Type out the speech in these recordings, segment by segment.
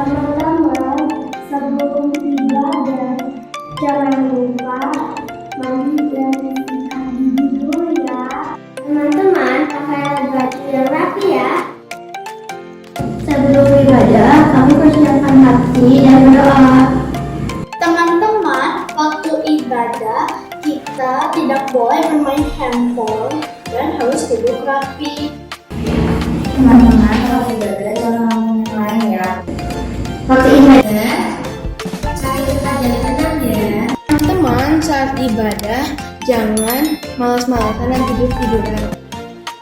Teman-teman, sebelum ibadah, jangan lupa mandi dan sikat gigi dulu ya. Teman-teman, pakai baju yang rapi ya. Sebelum ibadah, kami persiapkan hati dan berdoa. Teman-teman, waktu ibadah, kita tidak boleh bermain handphone dan harus duduk rapi. Teman-teman, kalau ibadah jangan ngomong yang lain ya. Waktu ibadah, cari tempat yang tenang ya. Teman-teman, saat ibadah, jangan malas-malasan dan tidur-tiduran.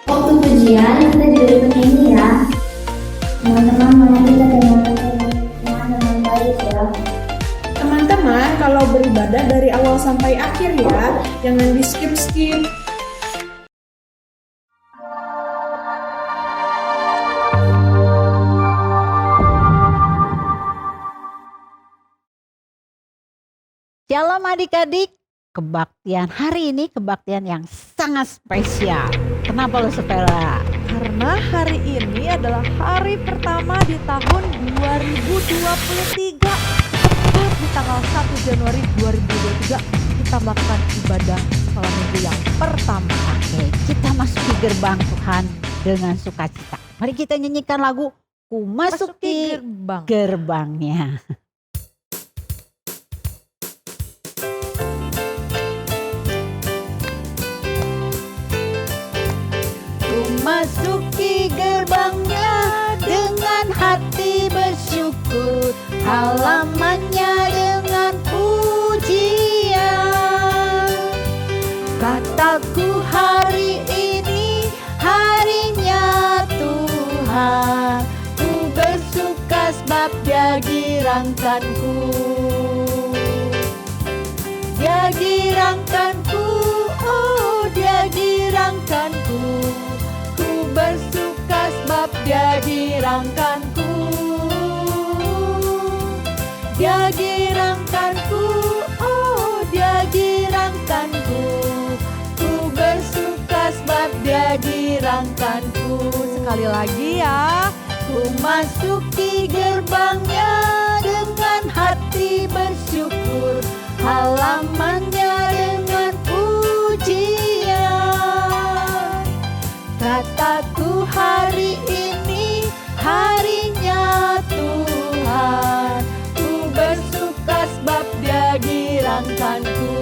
Waktu pujian, kita juga penyanyi ya. Teman-teman, mari kita dengan baik ya. Teman-teman, kalau beribadah dari awal sampai akhir ya, jangan di skip-skip. Shalom adik-adik, kebaktian hari ini kebaktian yang sangat spesial. Kenapa lo sepela? Karena hari ini adalah hari pertama di tahun 2023. Tepat di tanggal 1 Januari 2023 kita melakukan ibadah sekolah minggu yang pertama. Oke, kita masuki gerbang Tuhan dengan sukacita. Mari kita nyanyikan lagu Ku Masuki gerbang. Gerbangnya. Masuki gerbangnya dengan hati bersyukur, halamannya dengan pujian. Kataku hari ini harinya Tuhan, ku bersuka sebab Dia girangkanku. Dia girangkanku, oh Dia girangkanku. Bersuka sebab Dia girangkanku. Dia girangkanku, oh Dia girangkanku. Ku bersuka sebab Dia girangkanku. Sekali lagi ya. Ku masuki gerbangnya dengan hati bersyukur, halamannya dengan pujian. Kataku hari ini harinya Tuhan, ku bersuka sebab Dia girangkanku.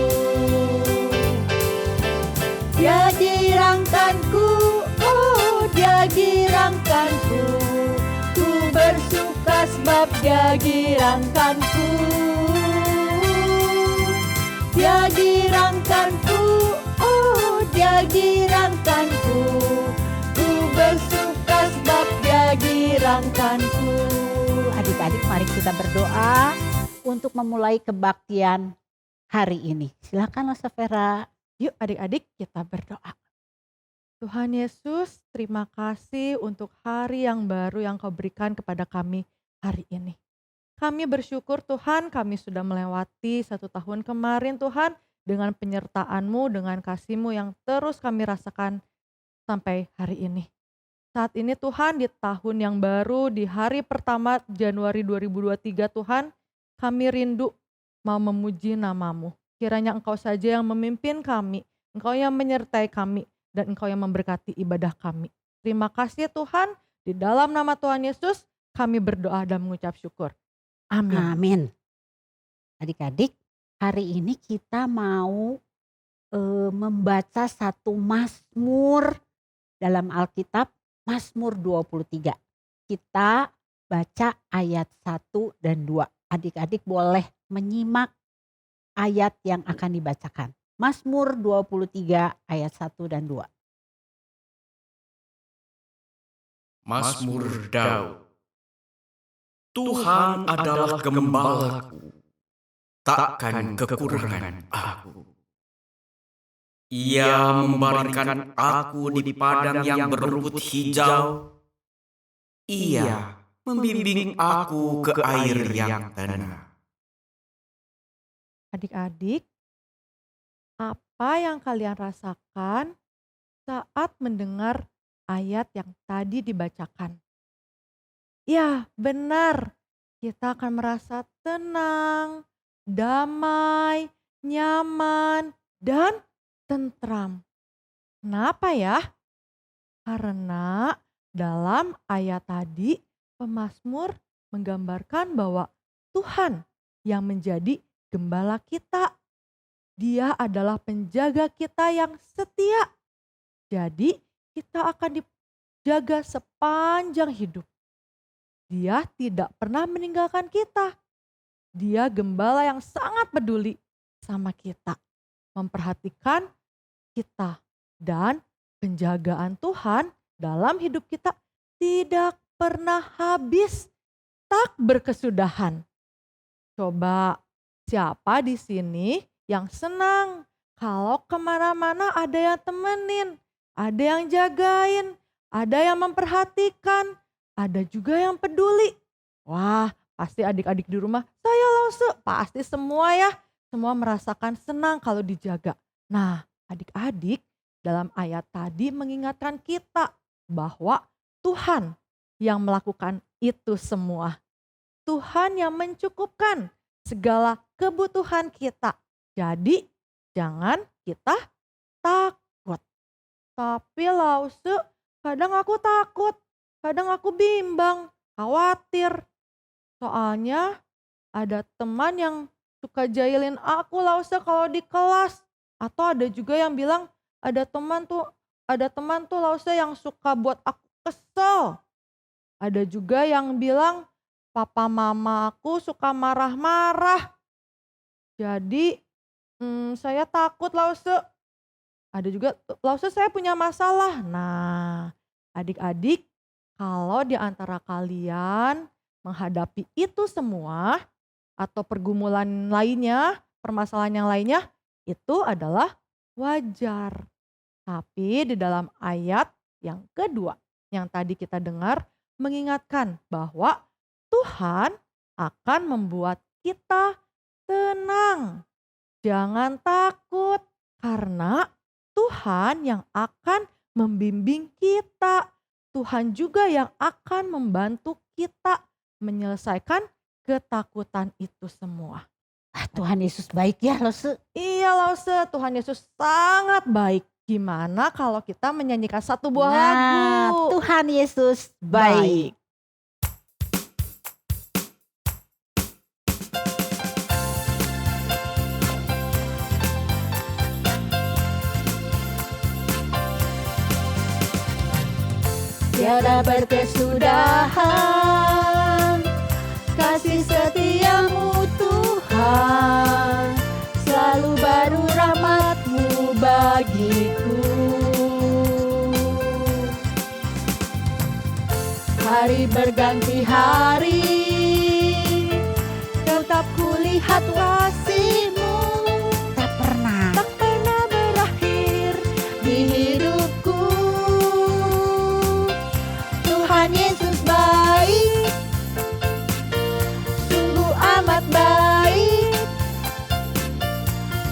Dia girangkanku, oh Dia girangkanku. Ku bersuka sebab Dia girangkanku. Dia girangkanku, oh Dia girangkanku. Ku bersuka sebab Dia girangkanku. Adik-adik, mari kita berdoa untuk memulai kebaktian hari ini. Silakan Safera. Yuk adik-adik kita berdoa. Tuhan Yesus, terima kasih untuk hari yang baru yang Kau berikan kepada kami hari ini. Kami bersyukur Tuhan, kami sudah melewati 1 tahun kemarin Tuhan, dengan penyertaan-Mu, dengan kasih-Mu yang terus kami rasakan sampai hari ini. Saat ini Tuhan, di tahun yang baru, di hari pertama Januari 2023 Tuhan, kami rindu mau memuji nama-Mu. Kiranya Engkau saja yang memimpin kami, Engkau yang menyertai kami, dan Engkau yang memberkati ibadah kami. Terima kasih Tuhan, di dalam nama Tuhan Yesus kami berdoa dan mengucap syukur. Amin. Amin. Adik-adik, hari ini kita mau membaca satu Mazmur dalam Alkitab, Mazmur 23. Kita baca ayat 1 dan 2. Adik-adik boleh menyimak ayat yang akan dibacakan. Mazmur 23 ayat 1 dan 2. Mazmur Daud. Tuhan adalah gembalaku, takkan kekurangan aku. Ia membaringkan aku di padang yang berumput hijau. Ia membimbing aku ke air yang tenang. Adik-adik, apa yang kalian rasakan saat mendengar ayat yang tadi dibacakan? Ya, benar. kita akan merasa tenang, damai, nyaman, dan tentram. Kenapa ya? Karena dalam ayat tadi pemazmur menggambarkan bahwa Tuhan yang menjadi gembala kita. Dia adalah penjaga kita yang setia. Jadi kita akan dijaga sepanjang hidup. Dia tidak pernah meninggalkan kita. Dia gembala yang sangat peduli sama kita, memperhatikan kita, dan penjagaan Tuhan dalam hidup kita tidak pernah habis, tak berkesudahan. Coba siapa di sini yang senang kalau kemana-mana ada yang temenin, ada yang jagain, ada yang memperhatikan, ada juga yang peduli. Wah, pasti adik-adik di rumah, saya Lause, pasti semua ya. Semua merasakan senang kalau dijaga. Nah, adik-adik dalam ayat tadi mengingatkan kita bahwa Tuhan yang melakukan itu semua. Tuhan yang mencukupkan segala kebutuhan kita. Jadi jangan kita takut. Tapi Lause, kadang aku takut, kadang aku bimbang, khawatir. Soalnya ada teman yang suka jahilin aku Lause kalau di kelas. Atau ada juga yang bilang ada teman tuh Lause yang suka buat aku kesel. Ada juga yang bilang papa mama aku suka marah-marah. Jadi saya takut Lause. Ada juga Lause saya punya masalah. Nah, adik-adik, kalau di antara kalian menghadapi itu semua atau pergumulan lainnya, permasalahan yang lainnya, itu adalah wajar. Tapi di dalam ayat yang kedua yang tadi kita dengar mengingatkan bahwa Tuhan akan membuat kita tenang. Jangan takut karena Tuhan yang akan membimbing kita. Tuhan juga yang akan membantu kita menyelesaikan ketakutan itu semua. Tuhan Yesus baik ya Lause. Iya Lause, Tuhan Yesus sangat baik. Gimana kalau kita menyanyikan satu buah lagu? Tuhan Yesus baik. Tiada berkesudahan kasih setiamu Tuhan, selalu baru rahmat-Mu bagiku. Hari berganti hari, tetap kulihat kasih-Mu, tak pernah berakhir di hidupku. Tuhan Yesus baik, sungguh amat baik,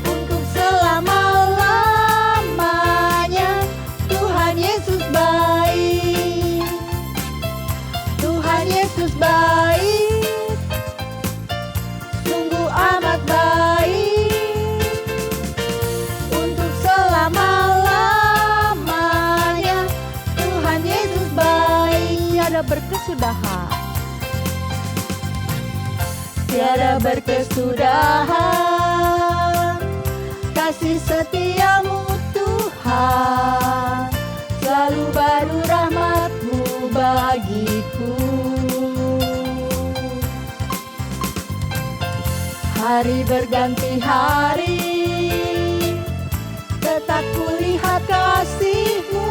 untuk selama-lamanya. Tuhan Yesus baik, Tuhan Yesus baik, sungguh amat baik, untuk selama-lamanya. Tuhan Yesus baik, tiada berkesudahan. Tiada berkesudahan kasih setiamu Tuhan, selalu baru rahmat-Mu bagiku. Hari berganti hari, tetap kulihat kasih-Mu,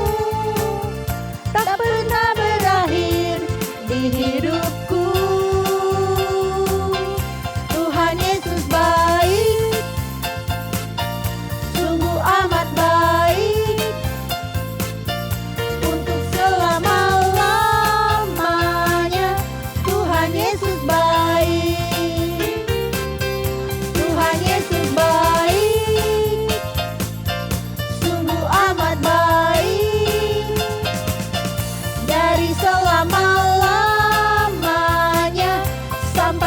tak pernah berakhir di hidupku. Tuhan Yesus baik, sungguh amat baik, untuk selama-lamanya. Tuhan Yesus baik, Tuhan Yesus baik, sungguh amat baik, dari selama-lamanya sampai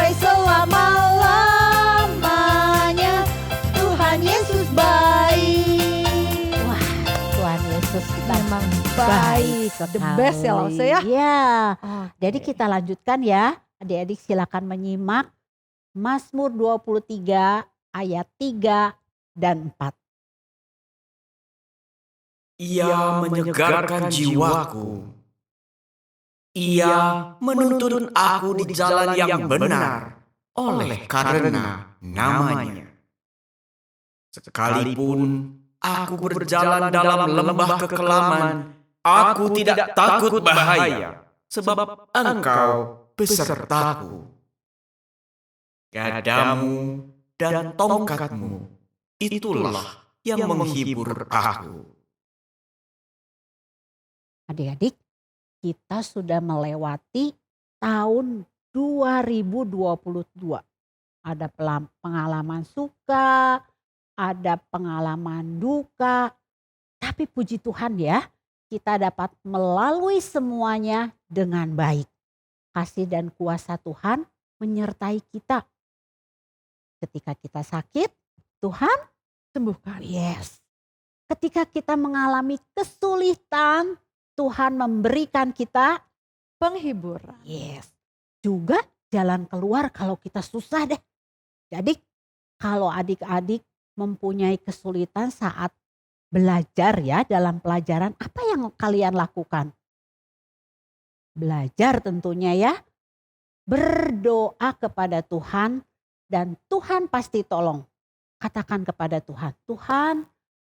Baik The best ya, Lause, ya? Ya. Oke. Jadi kita lanjutkan ya. Adik-adik silakan menyimak Mazmur 23 ayat 3 dan 4. Ia menyegarkan jiwaku. Ia menuntun aku di jalan yang benar oleh karena namanya. Sekalipun aku berjalan dalam lembah kekelaman, aku tidak takut bahaya, sebab Engkau besertaku. Gadamu dan tongkatmu, itulah yang menghibur aku. Adik-adik, kita sudah melewati tahun 2022. Ada pengalaman suka, ada pengalaman duka. Tapi puji Tuhan ya, kita dapat melalui semuanya dengan baik. Kasih dan kuasa Tuhan menyertai kita. Ketika kita sakit, Tuhan Sembuhkan. yes. Ketika kita mengalami kesulitan, Tuhan memberikan kita Penghiburan. yes. Juga jalan keluar kalau kita susah deh. Jadi kalau adik-adik mempunyai kesulitan saat belajar ya dalam pelajaran, apa yang kalian lakukan? Belajar tentunya ya. Berdoa kepada Tuhan dan Tuhan pasti tolong. Katakan kepada Tuhan, Tuhan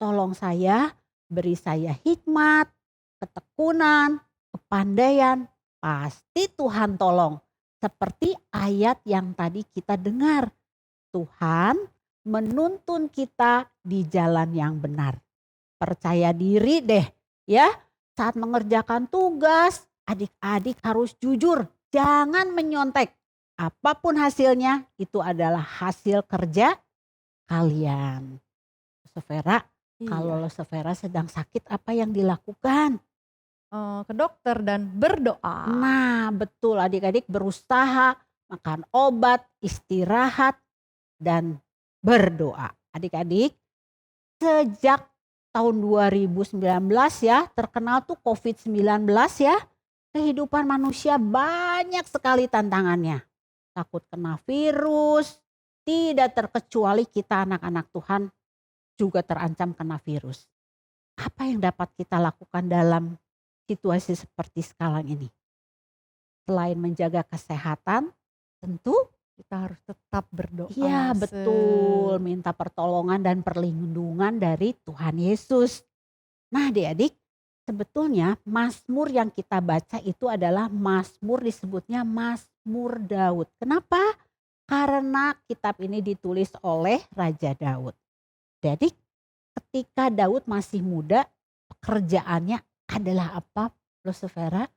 tolong saya, beri saya hikmat, ketekunan, kepandaian, pasti Tuhan tolong. Seperti ayat yang tadi kita dengar. Tuhan menuntun kita di jalan yang benar. Percaya diri deh ya. Saat mengerjakan tugas, adik-adik harus jujur. Jangan menyontek. Apapun hasilnya itu adalah hasil kerja kalian. Severa, kalau Severa sedang sakit apa yang dilakukan? Ke dokter dan berdoa. Nah betul, adik-adik berusaha makan obat, istirahat dan berdoa. Adik-adik sejak tahun 2019 ya terkenal tuh COVID-19 ya. Kehidupan manusia banyak sekali tantangannya. Takut kena virus, tidak terkecuali kita anak-anak Tuhan juga terancam kena virus. Apa yang dapat kita lakukan dalam situasi seperti sekarang ini? Selain menjaga kesehatan, tentu Kita harus tetap berdoa. iya betul, minta pertolongan dan perlindungan dari Tuhan Yesus. Nah adik-adik, sebetulnya Mazmur yang kita baca itu adalah Mazmur, disebutnya Mazmur Daud. Kenapa? Karena kitab ini ditulis oleh Raja Daud. Jadi ketika Daud masih muda, pekerjaannya adalah apa, Severa?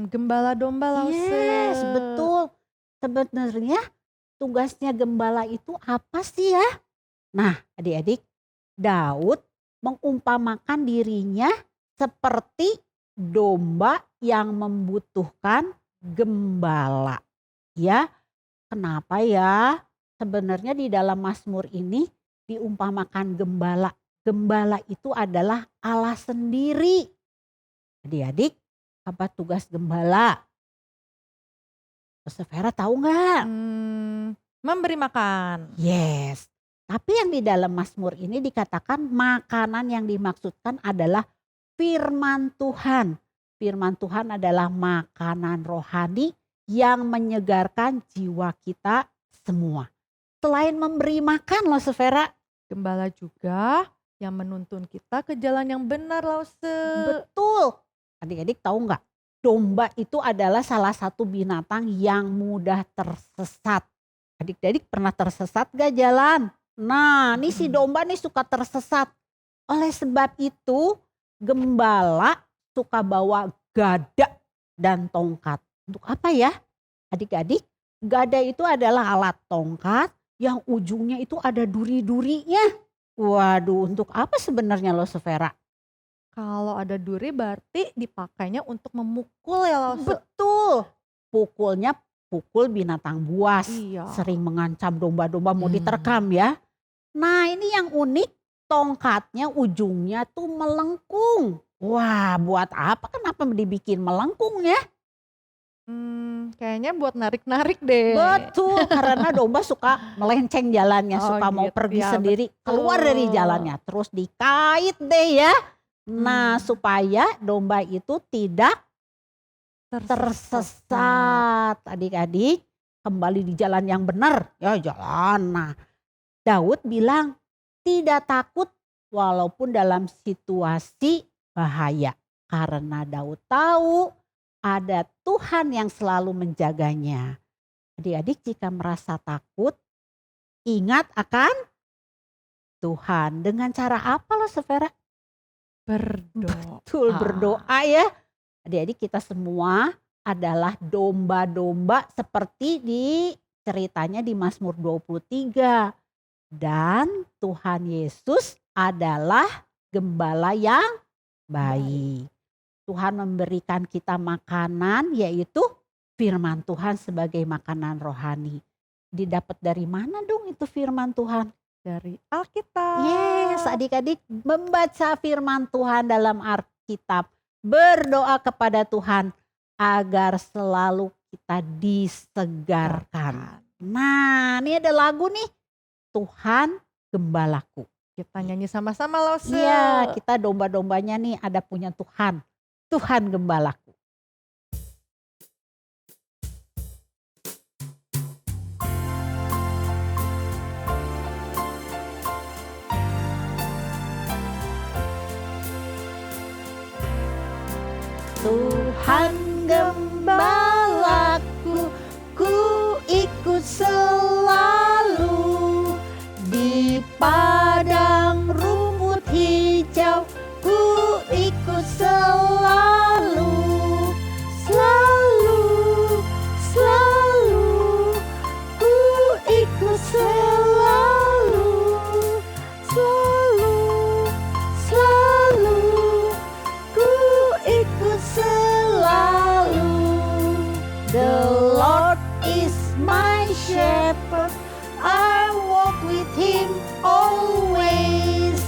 Gembala domba, Lause. Yes, betul. Sebenarnya tugasnya gembala itu apa sih ya? Nah adik-adik, Daud mengumpamakan dirinya seperti domba yang membutuhkan gembala. Ya, kenapa ya? Sebenarnya di dalam Mazmur ini diumpamakan gembala. Gembala itu adalah Allah sendiri. Adik-adik, apa tugas gembala? Severa tahu nggak? Memberi makan. Yes. Tapi yang di dalam Mazmur ini dikatakan makanan yang dimaksudkan adalah firman Tuhan. Firman Tuhan adalah makanan rohani yang menyegarkan jiwa kita semua. Selain memberi makan loh Severa. Gembala juga yang menuntun kita ke jalan yang benar, Lause. Betul. Adik-adik tahu nggak? Domba itu adalah salah satu binatang yang mudah tersesat. Adik-adik pernah tersesat gak jalan? Nah ini si domba nih suka tersesat. Oleh sebab itu gembala suka bawa gada dan tongkat. Untuk apa ya? Adik-adik, gada itu adalah alat tongkat yang ujungnya itu ada duri-durinya. Waduh, untuk apa sebenarnya lo Severa? Kalau ada duri berarti dipakainya untuk memukul ya, Lause. Betul. Pukulnya pukul binatang buas. Iya. Sering mengancam domba-domba mau diterkam ya. Nah ini yang unik, tongkatnya ujungnya tuh melengkung. Wah, buat apa? Kenapa dibikin melengkung ya? Kayaknya buat narik-narik deh. Betul, karena domba suka melenceng jalannya, Oh suka mau gitu pergi ya, sendiri, keluar dari betul. jalannya. Terus dikait deh ya. Nah, supaya domba itu tidak tersesat. Adik-adik, kembali di jalan yang benar. Ya jalan. Nah, Daud bilang tidak takut walaupun dalam situasi bahaya. Karena Daud tahu ada Tuhan yang selalu menjaganya. Adik-adik jika merasa takut, ingat akan Tuhan. Dengan cara apa loh Severa? Berdoa. Betul, berdoa ya. Adik-adik kita semua adalah domba-domba seperti di ceritanya di Mazmur 23. Dan Tuhan Yesus adalah gembala yang baik. Tuhan memberikan kita makanan yaitu firman Tuhan sebagai makanan rohani. Didapat dari mana dong itu firman Tuhan? Dari Alkitab. Yes, adik-adik membaca firman Tuhan dalam Alkitab. Berdoa kepada Tuhan agar selalu kita disegarkan. Nah, ini ada lagu nih. Tuhan gembalaku. Kita nyanyi sama-sama loh. Iya, kita domba-dombanya nih ada punya Tuhan. Tuhan gembalaku. Tuhan gembalaku, ku ikut selalu di padang rumput hijau, ku ikut selalu, selalu, selalu, ku ikut selalu, selalu, selalu, ku ikut selalu. The Lord is my shepherd, I walk with him always.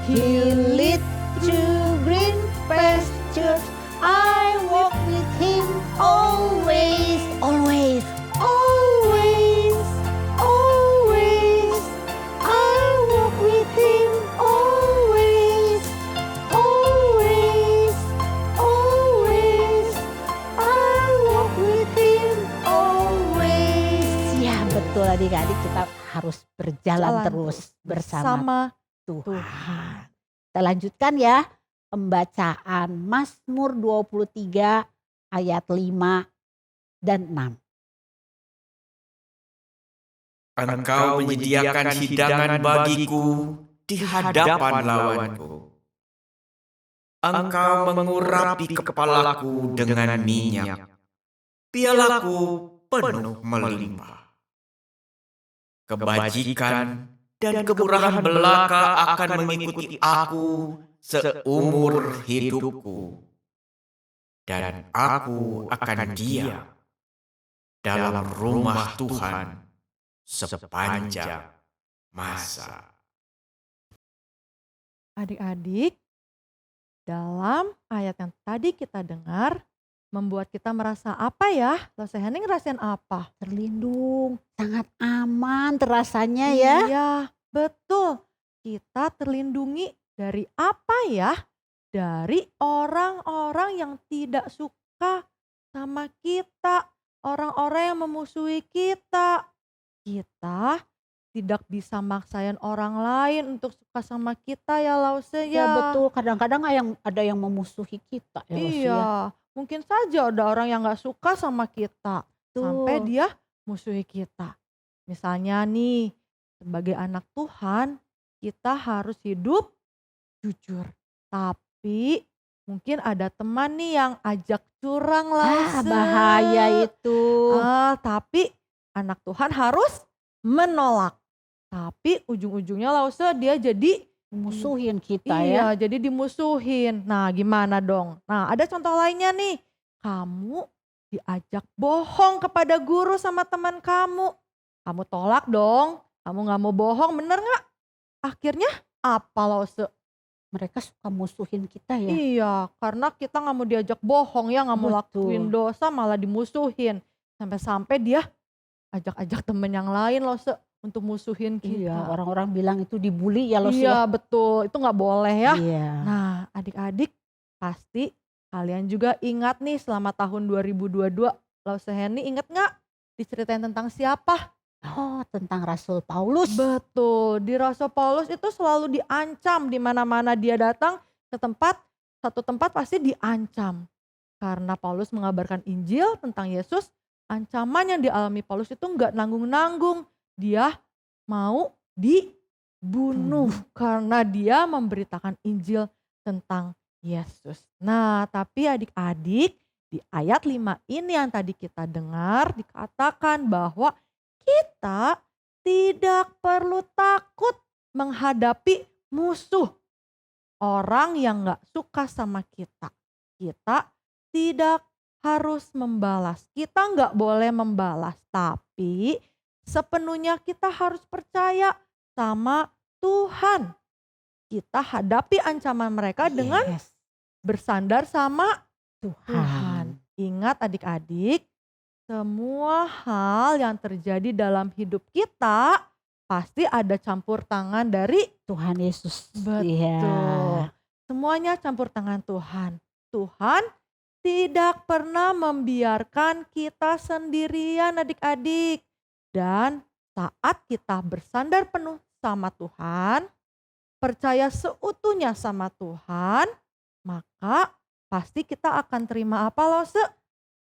He lead to green pastures, I walk with him always. Always, always, always, I walk with him always. Always, always, I walk with him always. Ya betul adik-adik, kita harus berjalan terus bersama Tuhan. Kita lanjutkan ya pembacaan Mazmur 23 ayat 5 dan 6. Engkau menyediakan hidangan bagiku di hadapan lawanku. Engkau mengurapi kepalaku dengan minyak. Pialaku penuh melimpah. Kebajikan dan kemurahan belaka akan mengikuti aku seumur hidupku. Dan aku akan diam dalam rumah Tuhan sepanjang masa. Adik-adik, dalam ayat yang tadi kita dengar, membuat kita merasa apa ya? Lose Henning ngerasain apa? Terlindung, sangat aman terasanya ya. Iya, betul. Kita terlindungi dari apa ya? Dari orang-orang yang tidak suka sama kita, orang-orang yang memusuhi kita. Kita tidak bisa maksain orang lain untuk suka sama kita ya Lause Ya ya. betul, kadang-kadang ada yang memusuhi kita ya Lus, ya. Iya, mungkin saja ada orang yang gak suka sama kita. Sampai Betul. dia musuhi kita. Misalnya nih, sebagai anak Tuhan, kita harus hidup jujur. Tapi mungkin ada teman nih yang ajak curang Lause. Bahaya itu. Tapi anak Tuhan harus menolak. Tapi ujung-ujungnya Lause dia jadi Musuhin kita iya, ya. jadi dimusuhin. Nah, gimana dong? Nah, ada contoh lainnya nih. Kamu diajak bohong kepada guru sama teman kamu. Kamu tolak dong. Kamu gak mau bohong, bener gak? Akhirnya apa Lause? Mereka suka musuhin kita ya. Iya, karena kita nggak mau diajak bohong ya, nggak mau lakuin Betul. dosa malah dimusuhin. Sampai-sampai dia ajak-ajak temen yang lain loh untuk musuhin Iya, kita. orang-orang bilang itu dibully ya loh Iya betul, itu nggak boleh ya. Iya. Nah adik-adik pasti kalian juga ingat nih selama tahun 2022 Lause Henny inget nggak diceritain tentang siapa? Oh, tentang Rasul Paulus. Betul, di Rasul Paulus itu selalu diancam di mana-mana dia datang ke satu tempat pasti diancam. Karena Paulus mengabarkan Injil tentang Yesus, ancaman yang dialami Paulus itu nggak nanggung-nanggung. Dia mau dibunuh karena dia memberitakan Injil tentang Yesus. Nah, tapi adik-adik di ayat 5 ini yang tadi kita dengar dikatakan bahwa kita tidak perlu takut menghadapi musuh. Orang yang gak suka sama kita. Kita tidak harus membalas. Kita gak boleh membalas. Tapi sepenuhnya kita harus percaya sama Tuhan. Kita hadapi ancaman mereka dengan Yes, bersandar sama Tuhan. Tuhan. Ingat adik-adik, semua hal yang terjadi dalam hidup kita pasti ada campur tangan dari Tuhan Yesus. Betul. Iya. Semuanya campur tangan Tuhan. Tuhan tidak pernah membiarkan kita sendirian adik-adik. Dan saat kita bersandar penuh sama Tuhan, percaya seutuhnya sama Tuhan, maka pasti kita akan terima apa loh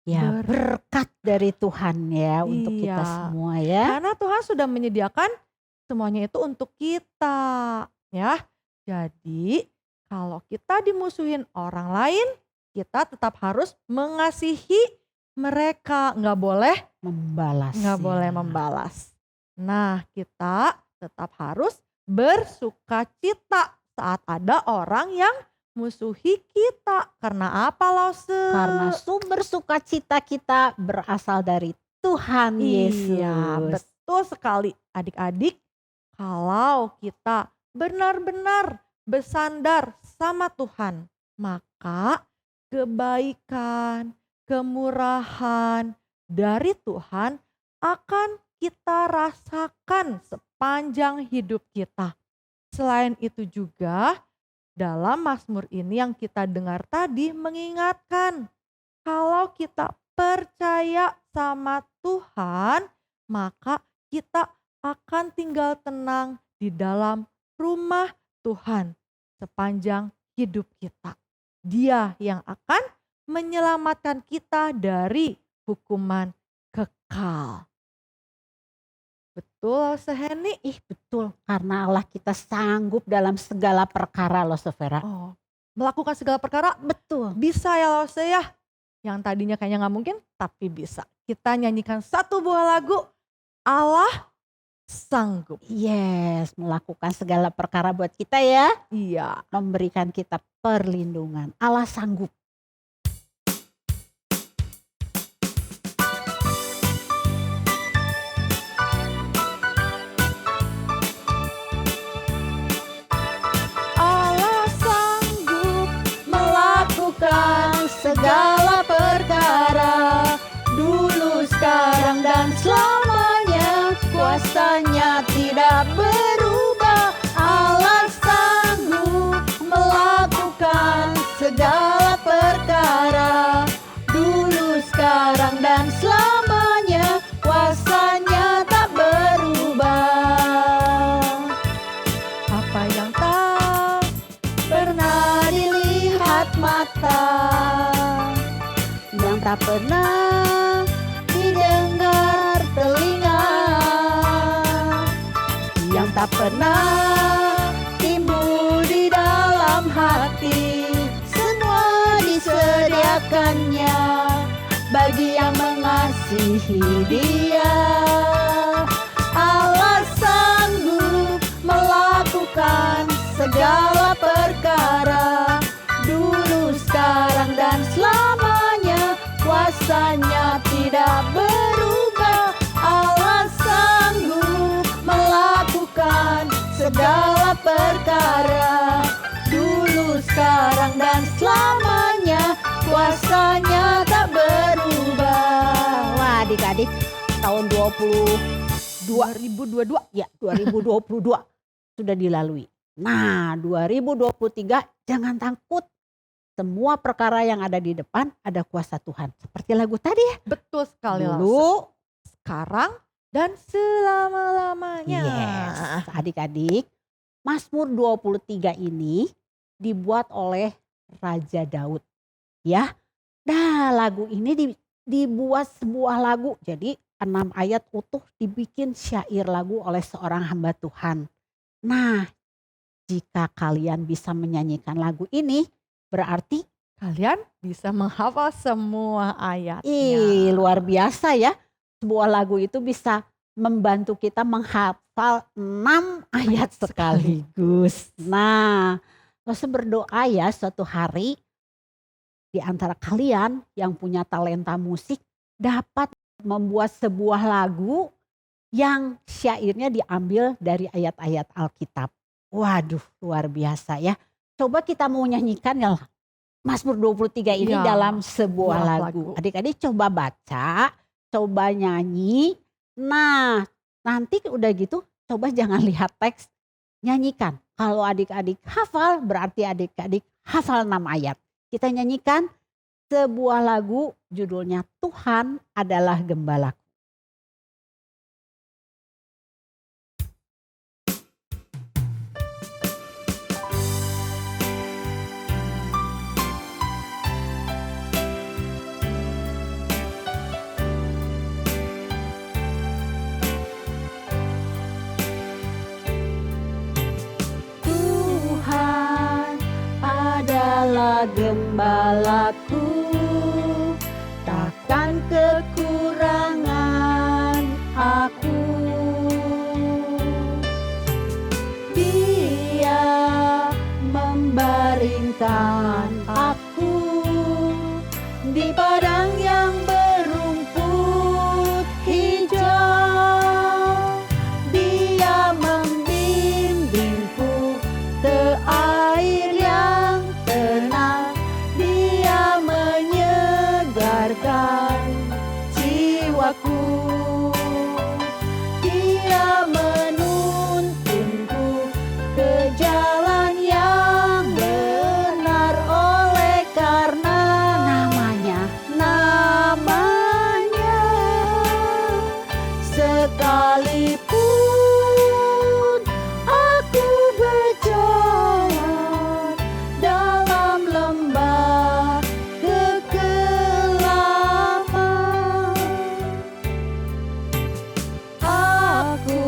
Ya, berkat dari Tuhan ya untuk kita Iya. semua ya. Karena Tuhan sudah menyediakan semuanya itu untuk kita ya. Jadi kalau kita dimusuhin orang lain, kita tetap harus mengasihi mereka. Nggak boleh Membalas. boleh membalas. Nah kita tetap harus bersukacita saat ada orang yang musuhi kita. Karena apa Lause? Karena sumber sukacita kita berasal dari Tuhan Yesus. Iya, betul sekali adik-adik. Kalau kita benar-benar bersandar sama Tuhan, maka kebaikan, kemurahan dari Tuhan akan kita rasakan sepanjang hidup kita. Selain itu juga dalam Mazmur ini yang kita dengar tadi mengingatkan kalau kita percaya sama Tuhan, maka kita akan tinggal tenang di dalam rumah Tuhan sepanjang hidup kita. Dia yang akan menyelamatkan kita dari hukuman kekal. Betul Henny? Ih betul, karena Allah kita sanggup dalam segala perkara loh Severa. Oh, melakukan segala perkara Betul. bisa ya Lause ya. Yang tadinya kayaknya gak mungkin tapi bisa. Kita nyanyikan satu buah lagu Allah sanggup. Yes, melakukan segala perkara buat kita ya. Iya. Memberikan kita perlindungan. Allah sanggup. Allah sanggup melakukan segala perkara, dulu, sekarang, dan selamanya. Kuasanya tidak berubah. Allah sanggup melakukan segala perkara, dulu, sekarang, dan selamanya. Kuasanya tak berubah. Apa yang tak pernah dilihat mata, Yang tak pernah didengar telinga, yang tak pernah timbul di dalam hati, semua disediakannya bagi yang mengasihi Dia. Allah sanggup melakukan segala perkara, dulu, sekarang, dan selamanya. Kuasanya tidak berubah. Allah sanggup melakukan segala perkara, dulu, tahun 2022. ya 2022 sudah dilalui. Nah, 2023 jangan takut. Semua perkara yang ada di depan ada kuasa Tuhan. Seperti lagu tadi ya. Betul sekali Lala. Dulu, Sekarang dan selama-lamanya. yes, adik-adik, Mazmur 23 ini dibuat oleh Raja Daud. Ya, nah lagu ini dibuat sebuah lagu. Jadi 6 ayat utuh dibikin syair lagu oleh seorang hamba Tuhan. Nah, jika kalian bisa menyanyikan lagu ini, berarti Kalian bisa menghafal semua ayatnya. luar biasa ya. Sebuah lagu itu bisa membantu kita menghafal 6 ayat sekaligus. Nah, saya berdoa ya suatu hari di antara kalian yang punya talenta musik dapat membuat sebuah lagu yang syairnya diambil dari ayat-ayat Alkitab. Waduh, luar biasa ya. Coba kita mau nyanyikan ya Mazmur 23 ini Ya, dalam sebuah sebuah lagu. lagu. Adik-adik coba baca, coba nyanyi. Nah, nanti udah gitu coba jangan lihat teks, nyanyikan. Kalau adik-adik hafal berarti adik-adik hafal 6 ayat. Kita nyanyikan sebuah lagu judulnya Tuhan adalah Gembalaku. Tuhan adalah gembalaku, takkan kekurangan aku. Dia membaringkan aku di padang yang berumput hijau. Dia membimbingku ke air yang tenang. Dia menyegarkan jiwaku. Dia menuntunku ke jalan yang benar oleh karena namanya sekalipun aku berjalan dalam lembah kekelaman, aku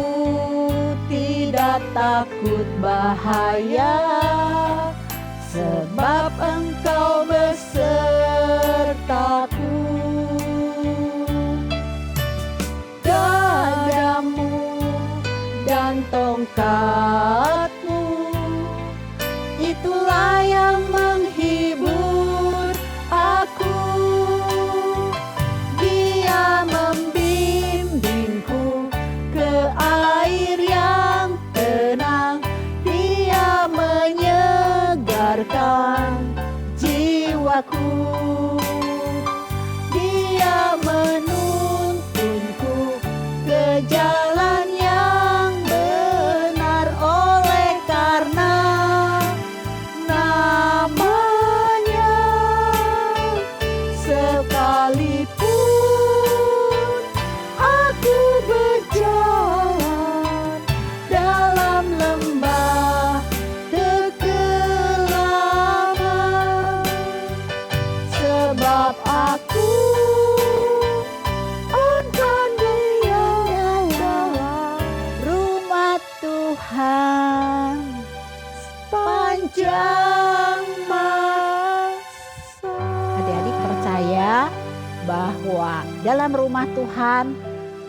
tidak takut bahaya, sebab Engkau besertaku. Gadamu dan tongkatmu, itulah yang menghibur aku. Dia membimbingku ke air yang tenang. Dia menyegarkan jiwaku. Dia menuntunku ke jalan yang benar oleh karena namanya. Sekalipun aku berjalan dalam lembah kekelaman, sebab aku akan diam dalam rumah Tuhan sepanjang masa. Adik-adik percaya bahwa dalam rumah Tuhan,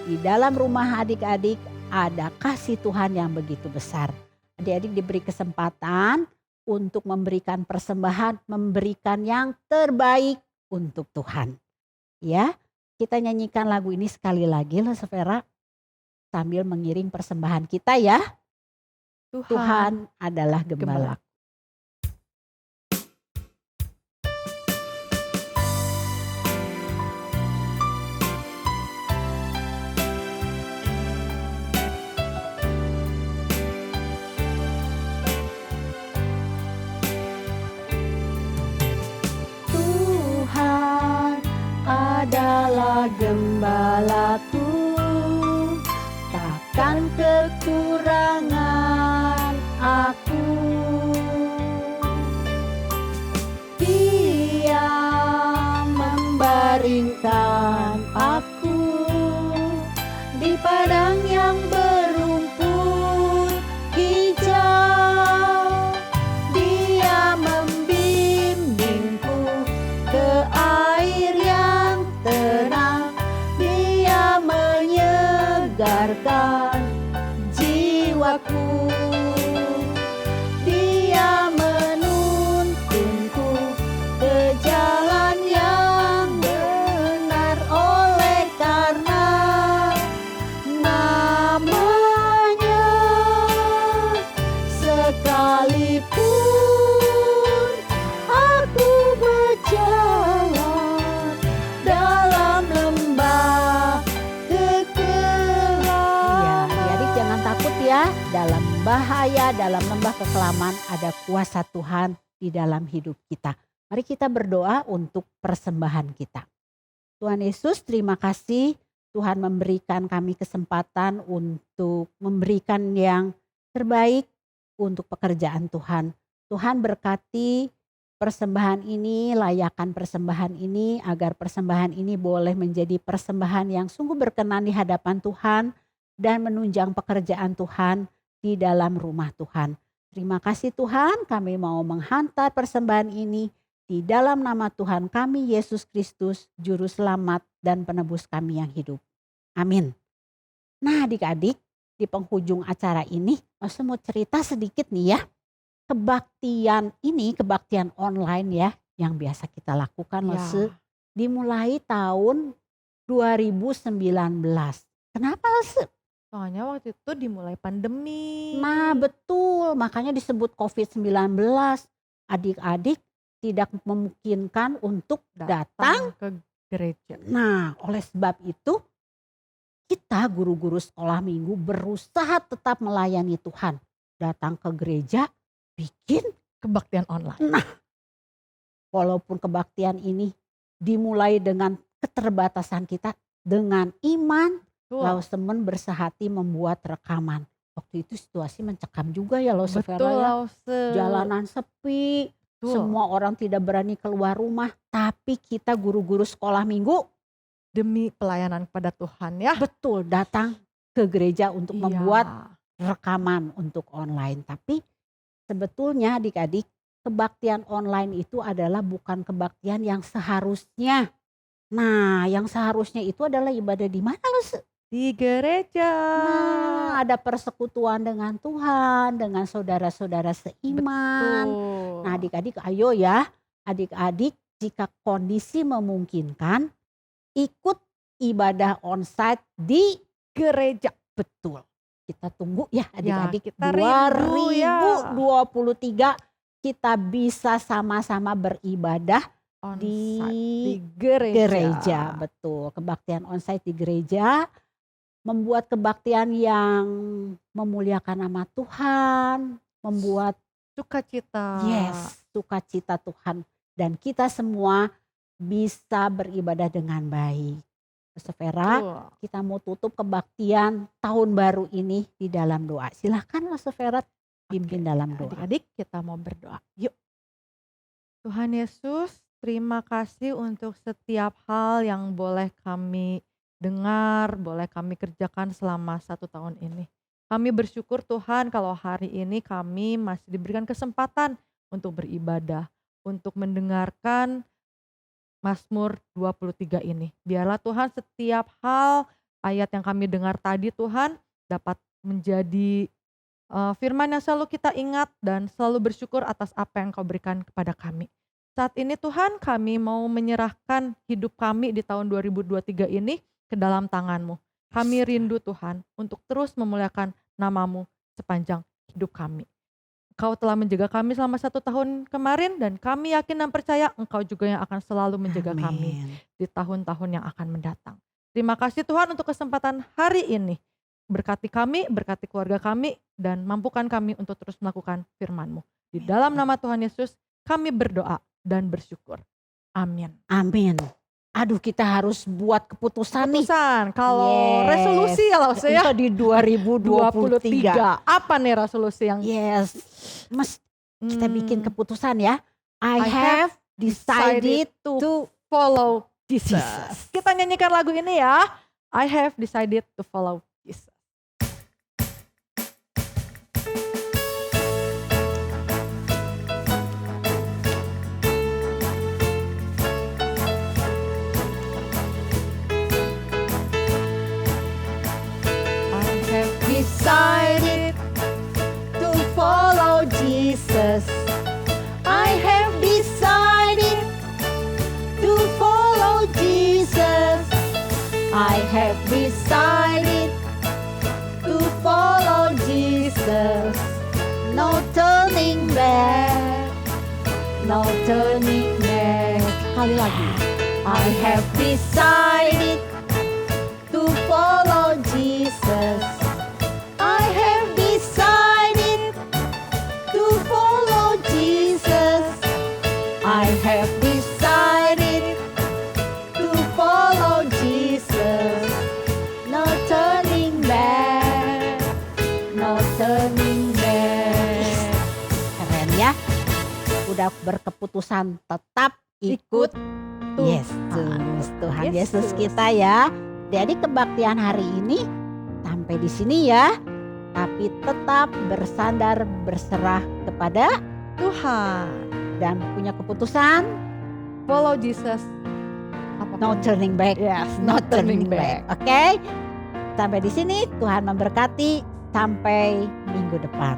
di dalam rumah adik-adik ada kasih Tuhan yang begitu besar. Adik-adik diberi kesempatan untuk memberikan persembahan, memberikan yang terbaik untuk Tuhan. Ya, kita nyanyikan lagu ini sekali lagi loh Severa, sambil mengiring persembahan kita ya. Tuhan adalah gembalaku. adalah gembalaku, takkan kekurangan aku. Dia membaringkan aku di padang yang berumput hijau. Dia membimbingku ke air yang tenang. Dia menyegarkan jiwaku. Dia menuntunku ke jalan yang benar, oleh karena namanya. Sekalipun aku berjalan dalam lembah kekelaman. Ya, adik jangan takut ya. Dalam bahaya, dalam lembah kekelaman ada kuasa Tuhan di dalam hidup kita. Mari kita berdoa untuk persembahan kita. Tuhan Yesus, terima kasih Tuhan memberikan kami kesempatan untuk memberikan yang terbaik untuk pekerjaan Tuhan. Tuhan berkati persembahan ini, layakan persembahan ini, agar persembahan ini boleh menjadi persembahan yang sungguh berkenan di hadapan Tuhan dan menunjang pekerjaan Tuhan di dalam rumah Tuhan. Terima kasih Tuhan, kami mau menghantar persembahan ini di dalam nama Tuhan kami Yesus Kristus, Juru Selamat dan Penebus kami yang hidup. Amin. Nah adik-adik, di penghujung acara ini, saya mau cerita sedikit nih ya. Kebaktian ini, kebaktian online ya, yang biasa kita lakukan Lese, dimulai tahun 2019. Kenapa Lese? Soalnya waktu itu dimulai pandemi. Nah betul, makanya disebut COVID-19. Adik-adik tidak memungkinkan untuk datang ke gereja. Nah, oleh sebab itu kita guru-guru sekolah minggu berusaha tetap melayani Tuhan. Datang ke gereja, bikin Kebaktian online. Nah, walaupun kebaktian ini dimulai dengan keterbatasan kita, dengan iman, lalu semen bersehati membuat rekaman. Waktu itu situasi mencekam juga ya Lause Vera ya. Jalanan sepi. Semua orang tidak berani keluar rumah, tapi kita guru-guru sekolah minggu demi pelayanan kepada Tuhan ya. Betul, datang ke gereja untuk membuat rekaman untuk online. Tapi sebetulnya adik-adik, kebaktian online itu adalah bukan kebaktian yang seharusnya. Nah, yang seharusnya itu adalah ibadah di mana Lus? Di gereja. Nah, ada persekutuan dengan Tuhan, dengan saudara-saudara seiman. Betul. Nah adik-adik ayo ya, adik-adik jika kondisi memungkinkan ikut ibadah onsite di gereja. Betul, kita tunggu ya adik-adik kita 2023 kita bisa sama-sama beribadah di gereja. Betul, kebaktian onsite di gereja. Membuat kebaktian yang memuliakan nama Tuhan, membuat sukacita. Yes, sukacita Tuhan. Dan kita semua bisa beribadah dengan baik. Vera, kita mau tutup kebaktian tahun baru ini di dalam doa. Silahkan Vera pimpin dalam doa. Adik-adik kita mau berdoa. Yuk. Tuhan Yesus, terima kasih untuk setiap hal yang boleh kami dengar, boleh kami kerjakan selama 1 tahun ini. Kami bersyukur Tuhan kalau hari ini kami masih diberikan kesempatan untuk beribadah, untuk mendengarkan Mazmur 23 ini. Biarlah Tuhan setiap hal ayat yang kami dengar tadi Tuhan dapat menjadi firman yang selalu kita ingat dan selalu bersyukur atas apa yang Kau berikan kepada kami. Saat ini Tuhan kami mau menyerahkan hidup kami di tahun 2023 ini ke dalam tangan-Mu. Kami rindu Tuhan untuk terus memuliakan nama-Mu sepanjang hidup kami. Engkau telah menjaga kami selama 1 tahun kemarin dan kami yakin dan percaya Engkau juga yang akan selalu menjaga kami di tahun-tahun yang akan mendatang. Terima kasih Tuhan untuk kesempatan hari ini. Berkati kami, berkati keluarga kami dan mampukan kami untuk terus melakukan firman-Mu. Di dalam nama Tuhan Yesus kami berdoa dan bersyukur. Amin. Amin. aduh kita harus buat keputusan nih. Keputusan. Kalau Yes. resolusi kalau saya Untuk di 2023. Apa nih resolusi yang Yes, kita bikin Hmm, keputusan ya. I have decided to follow Jesus. Jesus. Kita nyanyikan lagu ini ya. I have decided to follow Jesus. I have decided to follow Jesus. I have decided to follow Jesus. I have decided to follow Jesus. No turning back. No turning back. Sekali lagi. I have decided to follow Jesus. I have decided to follow Jesus. I have decided to follow Jesus. No turning back. No turning back. Keren ya. Udah berkeputusan tetap ikut Tuhan Yesus kita ya. Jadi kebaktian hari ini sampai di sini ya. Tapi tetap bersandar berserah kepada Tuhan. dan punya keputusan Follow Jesus. no turning back. Yes, No turning back. Oke. Sampai di sini Tuhan memberkati. Sampai minggu depan.